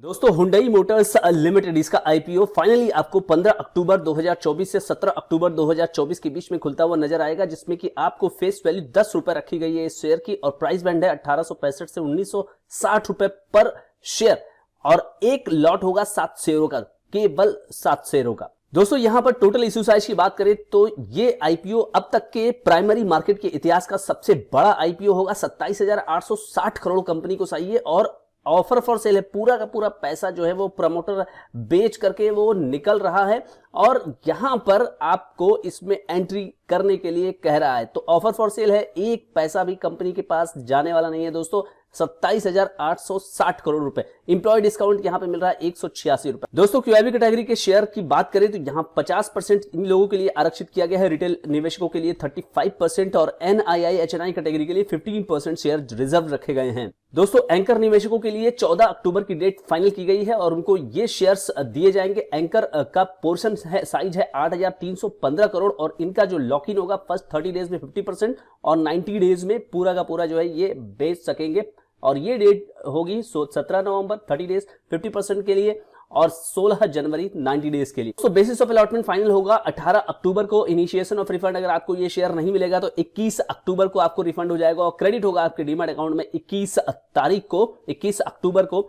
दोस्तों Hyundai Motors limited इसका IPO finally आपको 15 अक्टूबर 2024 से 17 अक्टूबर 2024 के बीच में खुलता हुआ नजर आएगा, जिसमें कि आपको फेस वैल्यू 10 रुपए रखी गई है इस शेयर की और प्राइस बैंड है 1865 से 1960 रुपए पर शेयर और एक लॉट होगा 7 शेयरों का, केवल 7 शेयरों का। दोस्तों यहां पर टोटल इश्यू साइज की बात करें तो ये आईपीओ अब तक के प्राइमरी मार्केट के इतिहास का सबसे बड़ा आईपीओ होगा। 27,860 करोड़ कंपनी को चाहिए और ऑफर फॉर सेल है। पूरा का पूरा पैसा जो है वो प्रमोटर बेच करके वो निकल रहा है और यहां पर आपको इसमें एंट्री करने के लिए कह रहा है। तो ऑफर फॉर सेल है, एक पैसा भी कंपनी के पास जाने वाला नहीं है दोस्तों। 27,860 करोड़ रुपए। इंप्लॉय डिस्काउंट यहां पे मिल रहा है 186 रुपए। दोस्तों क्यूआईबी कैटेगरी के शेयर की बात करें तो यहां 50% इन लोगों के लिए आरक्षित किया गया है, रिटेल निवेशकों के लिए 35% और एनआईआई एचएनआई कैटेगरी के लिए 15% शेयर रिजर्व रखे गए हैं। दोस्तों एंकर निवेशकों के लिए 14 अक्टूबर की डेट फाइनल की गई है और उनको ये शेयर्स दिए जाएंगे। एंकर का पोर्शन है, साइज है 8,315 करोड़ और इनका जो लॉक इन होगा फर्स्ट 30 डेज में 50% और 90 डेज में पूरा का पूरा जो है ये बेच सकेंगे और ये डेट होगी 17 नवंबर 30 डेज 50% के लिए और 16 जनवरी 90 डेज के लिए। तो बेसिस ऑफ अलॉटमेंट फाइनल होगा 18 अक्टूबर को। इनिशिएशन ऑफ रिफंड, अगर आपको ये शेयर नहीं मिलेगा तो 21 अक्टूबर को आपको रिफंड हो जाएगा और क्रेडिट होगा आपके डीमैट अकाउंट में 21 तारीख को, 21 अक्टूबर को।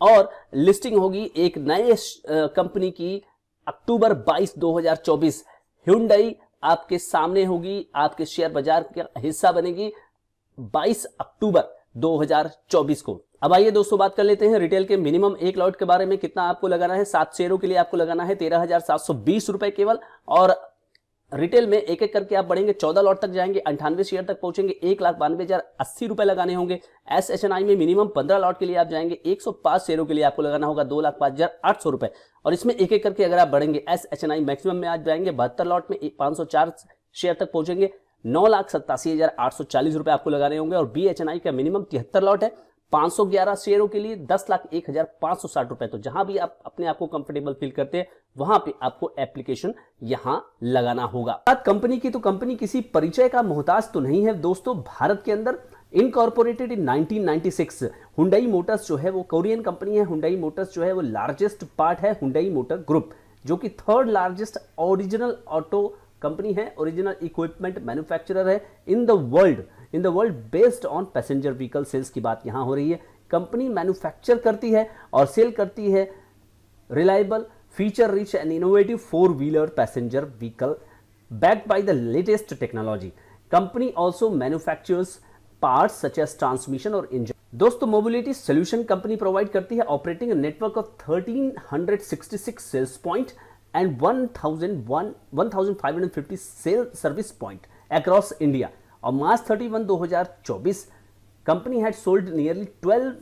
और लिस्टिंग होगी एक नए कंपनी की अक्टूबर 22, 2024। हुंडई आपके सामने होगी, आपके शेयर बाजार का हिस्सा बनेगी 22 अक्टूबर 2024 को। अब आइए दोस्तों बात कर लेते हैं रिटेल के मिनिमम एक लॉट के बारे में। कितना आपको लगाना है? 7 शेयरों के लिए आपको लगाना है 13,720 रुपए केवल और रिटेल में एक एक करके आप बढ़ेंगे, 14 लॉट तक जाएंगे, 98 शेयर तक पहुंचेंगे, 1,92,080 रुपए लगाने होंगे। एसएचएनआई में मिनिमम 15 लॉट के लिए आप जाएंगे, 105 शेयरों के लिए आपको लगाना होगा 2,05,800 रुपए और इसमें एक एक करके अगर आप बढ़ेंगे एसएचएनआई मैक्सिमम में आज जाएंगे 72 लॉट में 504 शेयर तक पहुंचेंगे, 9,87,840 रुपए आपको लगाने होंगे और बीएचएनआई का मिनिमम 73 लॉट है 511 शेयरों के लिए 10,01,560 रुपए। तो जहां भी आप अपने आप को कंफर्टेबल फील करते हैं वहां पे आपको एप्लीकेशन यहां लगाना होगा। बात कंपनी की तो कंपनी किसी परिचय का मोहताज तो नहीं है दोस्तों। भारत के अंदर इनकॉर्पोरेटेड इन 1996 हुंडई मोटर्स जो है वो कोरियन कंपनी है। हुंडई मोटर्स जो है वो लार्जेस्ट पार्ट है हुंडई मोटर ग्रुप, जो कि third largest original auto company है, ओरिजिनल इक्विपमेंट मैन्युफैक्चरर है in the world based on passenger vehicle sales की बात यहां हो रही है। कंपनी मैन्युफैक्चर करती है और सेल करती है reliable, feature rich and innovative four wheeler passenger vehicle backed by the latest technology. Company also manufactures parts such as transmission और engine. दोस्तों मोबिलिटी सोल्यूशन कंपनी प्रोवाइड करती है, operating network of 1366 sales point and 1550 sale service point across India. और March 31, 2024 company had sold nearly 12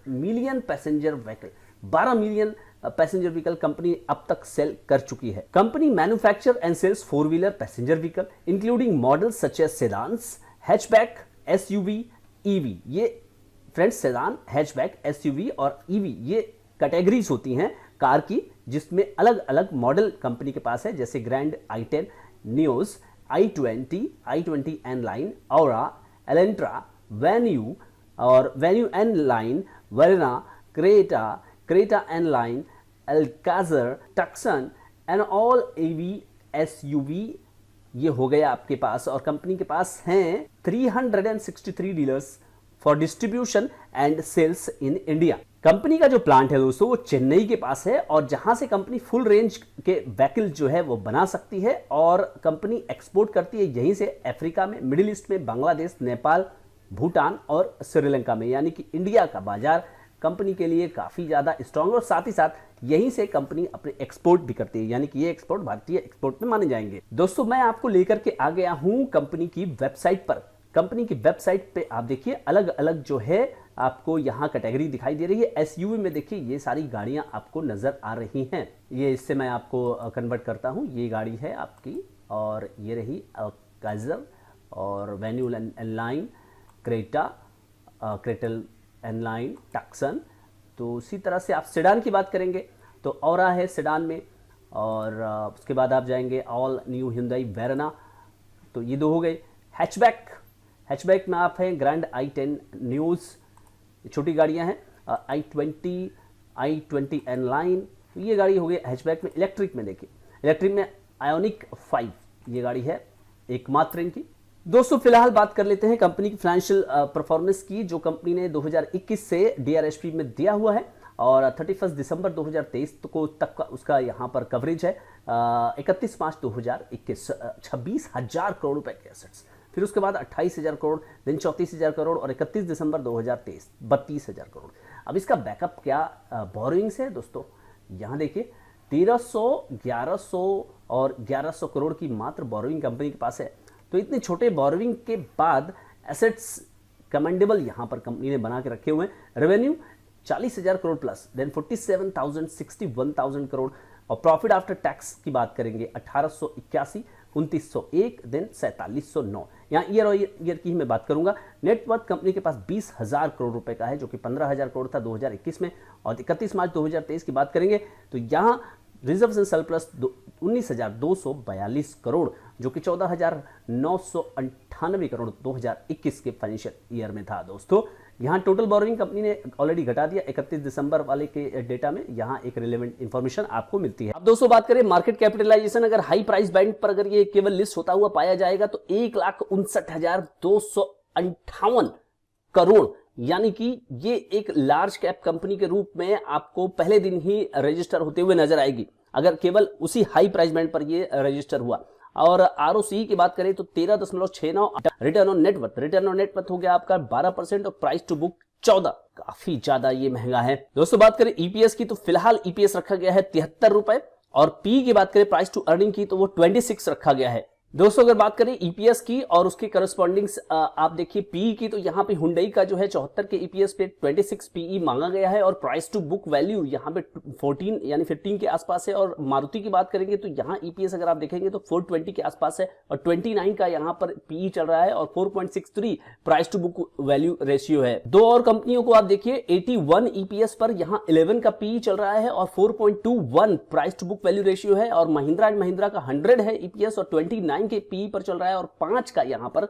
million passenger vehicle. 12 million passenger vehicle company अब तक sale कर चुकी है। Company manufacture and sales four wheeler passenger vehicle including models such as sedans, hatchback, SUV, EV. ये friends sedan, hatchback, SUV और EV ये categories होती हैं कार की, जिसमें अलग अलग मॉडल कंपनी के पास है, जैसे Grand i10, Nios, i20 N Line, Aura, Elantra, Venue और Venue N Line, Verna, Creta N Line, Alcazar, Tucson and all EV SUV ये हो गया आपके पास। और कंपनी के पास हैं 363 dealers for distribution and sales in India. Company का जो प्लांट है दोस्तों वो चेन्नई के पास है और जहां से कंपनी फुल रेंज के व्हीकल जो है वो बना सकती है और कंपनी एक्सपोर्ट करती है यहीं से अफ्रीका में, मिडिल ईस्ट में, बांग्लादेश, नेपाल, भूटान और श्रीलंका में। यानी कि इंडिया का बाजार कंपनी के लिए काफी ज्यादा स्ट्रांग और साथ ही साथ यहीं से कंपनी अपने एक्सपोर्ट भी करती है, यानी कि ये एक्सपोर्ट भारतीय एक्सपोर्ट में माने जाएंगे। दोस्तों मैं आपको लेकर के आ गया हूं कंपनी की वेबसाइट पर। कंपनी की वेबसाइट पे आप देखिए अलग अलग जो है आपको यहाँ कैटेगरी दिखाई दे रही है। एसयूवी में देखिए ये सारी गाड़ियां आपको नजर आ रही हैं। ये इससे मैं आपको कन्वर्ट करता हूँ। ये गाड़ी है आपकी और ये रही काइजर और वेन्यू एनलाइन, क्रेटल एनलाइन, टक्सन। तो इसी तरह से आप सेडान की बात करेंगे तो औरा है सेडान में और उसके बाद आप जाएंगे ऑल न्यू हुंडई वेरना, तो ये दो हो गए। हैचबैक में आप हैं ग्रैंड i10 न्यूज़, छोटी गाड़ियां हैं, i20 i20 लाइन, ये गाड़ी हो गई हैचबैक में। इलेक्ट्रिक में देखिए, इलेक्ट्रिक में आयोनिक 5 ये गाड़ी है एकमात्र इनकी। दोस्तों फिलहाल बात कर लेते हैं कंपनी की फाइनेंशियल परफॉर्मेंस की, जो कंपनी ने 2021 से डीआरएसपी में दिया हुआ है और 31 दिसंबर 2023 को तक का उसका यहाँ पर कवरेज है। 31 मार्च 2021 26,000 करोड़ रुपए के एसेट्स, फिर उसके बाद 28,000 करोड़, दिन 34,000 करोड़ और 31 दिसंबर 2023 32,000 करोड़। अब इसका बैकअप क्या बोरोइंग्स है दोस्तों, यहाँ देखिए 1300, 1100 और 1100 करोड़ की मात्र बोरोइंग कंपनी के पास है। तो इतने छोटे बोरोइंग के बाद एसेट्स कमेंडेबल यहां पर कंपनी ने बना के रखे हुए हैं। Revenue 40,000 crore plus, then 47,000 61,000 crore, और प्रॉफिट आफ्टर टैक्स की बात करेंगे 1881, 2901, देन 4709। यहाँ ईयर और ईयर की ही मैं बात करूंगा। नेटवर्थ कंपनी के पास 20,000 करोड़ रुपए का है, जो कि 15,000 करोड़ था 2021 में, और 31 मार्च 2023 की बात करेंगे तो यहाँ रिजर्व्स एंड सरप्लस 19,242 करोड़, जो कि 14,998 करोड़ 2021 के फाइनेंशियल ईयर में था। दोस्तों यहाँ टोटल बोरोइंग कंपनी ने ऑलरेडी घटा दिया 31 दिसंबर वाले के डेटा में, यहाँ एक रिलेवेंट इंफॉर्मेशन आपको मिलती है। अब दोस्तों बात करें मार्केट कैपिटलाइजेशन, अगर हाई प्राइस बैंड पर अगर ये केवल लिस्ट होता हुआ पाया जाएगा तो 1,59,258 करोड़, यानी कि ये एक लार्ज कैप कंपनी के रूप में आपको पहले दिन ही रजिस्टर होते हुए नजर आएगी, अगर केवल उसी हाई प्राइस बैंड पर ये रजिस्टर हुआ। और आरओसी की बात करें तो 13.69, रिटर्न ऑन नेटवर्थ हो गया आपका 12% और प्राइस टू बुक 14, काफी ज्यादा ये महंगा है। दोस्तों बात करें ईपीएस की तो फिलहाल ईपीएस रखा गया है 73 रुपए, और पी की बात करें प्राइस टू अर्निंग की तो वो 26 रखा गया है। दोस्तों अगर बात करें ईपीएस की और उसके करस्पॉन्डिंग्स आप देखिए पीई की, तो यहाँ पे हुंडई का जो है 74 के ईपीएस पे 26 पीई मांगा गया है, और प्राइस टू बुक वैल्यू यहाँ पे 14 यानी 15 के आसपास है। और मारुति की बात करेंगे तो यहाँ ईपीएस अगर आप देखेंगे तो 420 के आसपास है, और 29 का यहाँ पर पीई चल रहा है, और 4.63 price to book value ratio है। दो और कंपनियों को आप देखिए 81 ईपीएस पर यहाँ 11 का पीई चल रहा है और 4.21 price to book value ratio है, और महिंद्रा एंड महिंद्रा का 100 है ईपीएस और 29 के पी पर चल रहा है, और 5 का यहां पर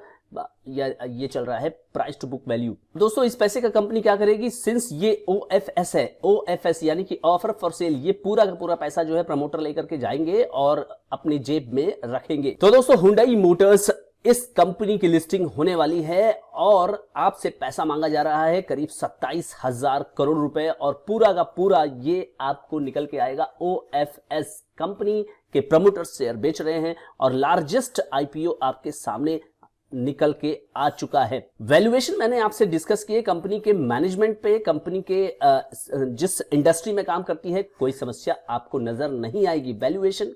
ये चल रहा है प्राइस टू बुक वैल्यू। दोस्तों इस पैसे का कंपनी क्या करेगी, सिंस ये ओएफएस है, ओएफएस यानी कि ऑफर फॉर सेल, ये पूरा का पूरा पैसा जो है प्रमोटर लेकर के जाएंगे और अपनी जेब में रखेंगे। तो दोस्तों हुंडई मोटर्स इस कंपनी की लिस्टिंग होने वाली है और आपसे पैसा मांगा जा रहा है करीब 27,000 करोड़ रुपए, और पूरा का पूरा ये आपको निकल के आएगा ओएफएस कंपनी के प्रमोटर शेयर बेच रहे हैं, और लार्जेस्ट आईपीओ आपके सामने निकल के आ चुका है। वैल्यूएशन मैंने आपसे डिस्कस किए कंपनी के मैनेजमेंट पे, कंपनी के जिस इंडस्ट्री में काम करती है कोई समस्या आपको नजर नहीं आएगी। वैल्यूएशन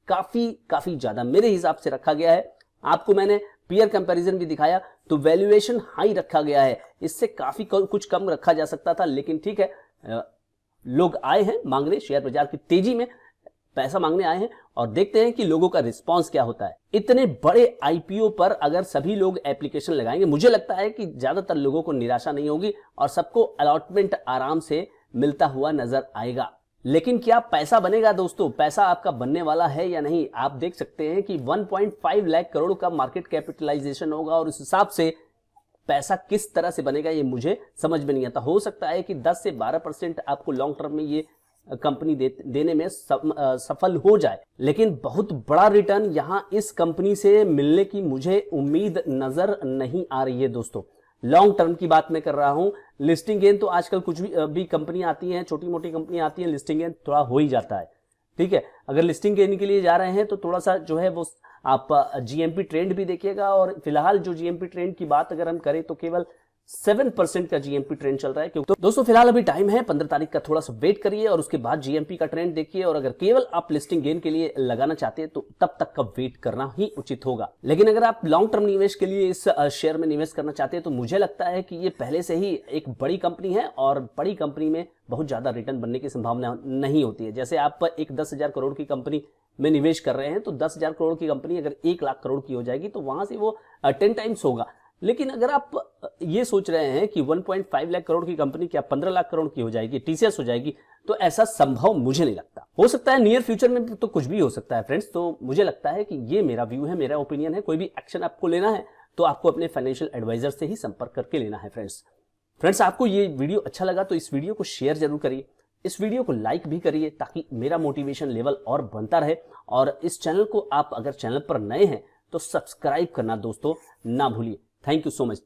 काफी ज्यादा मेरे हिसाब से रखा गया है। आपको मैंने पीयर कंपैरिजन भी दिखाया तो वैल्यूएशन हाई रखा गया है, इससे काफी कुछ कम रखा जा सकता था, लेकिन ठीक है, लोग आए हैं मांगने, शेयर बाजार की तेजी में पैसा मांगने आए हैं, और देखते हैं कि लोगों का रिस्पांस क्या होता है। इतने बड़े आईपीओ पर अगर सभी लोग एप्लीकेशन लगाएंगे, मुझे लगता है कि ज्यादातर लोगों को निराशा नहीं होगी और सबको अलॉटमेंट आराम से मिलता हुआ नजर आएगा। लेकिन क्या पैसा बनेगा दोस्तों, पैसा आपका बनने वाला है या नहीं? आप देख सकते हैं कि 1.5 लाख करोड़ का मार्केट कैपिटलाइजेशन होगा, और उस हिसाब से पैसा किस तरह से बनेगा ये मुझे समझ में नहीं आता। हो सकता है कि 10 से 12% आपको लॉन्ग टर्म में ये कंपनी देने में सफल हो जाए, लेकिन बहुत बड़ा रिटर्न यहां इस कंपनी से मिलने की मुझे उम्मीद नजर नहीं आ रही है दोस्तों। लॉन्ग टर्म की बात मैं कर रहा हूं। लिस्टिंग गेन तो आजकल कुछ भी कंपनी आती हैं, छोटी मोटी कंपनी आती हैं, लिस्टिंग गेन थोड़ा हो ही जाता है, ठीक है। अगर लिस्टिंग गेन के लिए जा रहे हैं तो थोड़ा सा जो है वो आप जीएमपी ट्रेंड भी देखिएगा, और फिलहाल जो जीएमपी ट्रेंड की बात अगर हम करें तो केवल 7% का जीएमपी ट्रेंड चल रहा है। क्योंकि तो दोस्तों फिलहाल अभी टाइम है 15 तारीख का, थोड़ा सा वेट करिए और उसके बाद जीएमपी का ट्रेंड देखिए, और अगर केवल आप लिस्टिंग गेन के लिए लगाना चाहते हैं तो तब तक का वेट करना ही उचित होगा। लेकिन अगर आप लॉन्ग टर्म निवेश के लिए इस शेयर में निवेश करना चाहते हैं तो मुझे लगता है कि ये पहले से ही एक बड़ी कंपनी है, और बड़ी कंपनी में बहुत ज्यादा रिटर्न बनने की संभावना नहीं होती है। जैसे आप एक 10,000 करोड़ की कंपनी में निवेश कर रहे हैं तो 10,000 करोड़ की कंपनी अगर 1 लाख करोड़ की हो जाएगी तो वहां से वो 10 टाइम्स होगा। लेकिन अगर आप ये सोच रहे हैं कि 1.5 लाख करोड़ की कंपनी क्या 15 लाख करोड़ की हो जाएगी, टीसीएस हो जाएगी, तो ऐसा संभव मुझे नहीं लगता। हो सकता है नियर फ्यूचर में तो कुछ भी हो सकता है फ्रेंड्स। तो मुझे लगता है कि ये मेरा व्यू है, मेरा ओपिनियन है। कोई भी एक्शन आपको लेना है तो आपको अपने फाइनेंशियल एडवाइजर से ही संपर्क करके लेना है फ्रेंड्स। आपको ये वीडियो अच्छा लगा तो इस वीडियो को शेयर जरूर करिए। इस वीडियो को लाइक भी करिए ताकि मेरा मोटिवेशन लेवल और बनता रहे। और इस चैनल को आप अगर चैनल पर नए हैं तो सब्सक्राइब करना दोस्तों ना भूलिए। Thank you so much.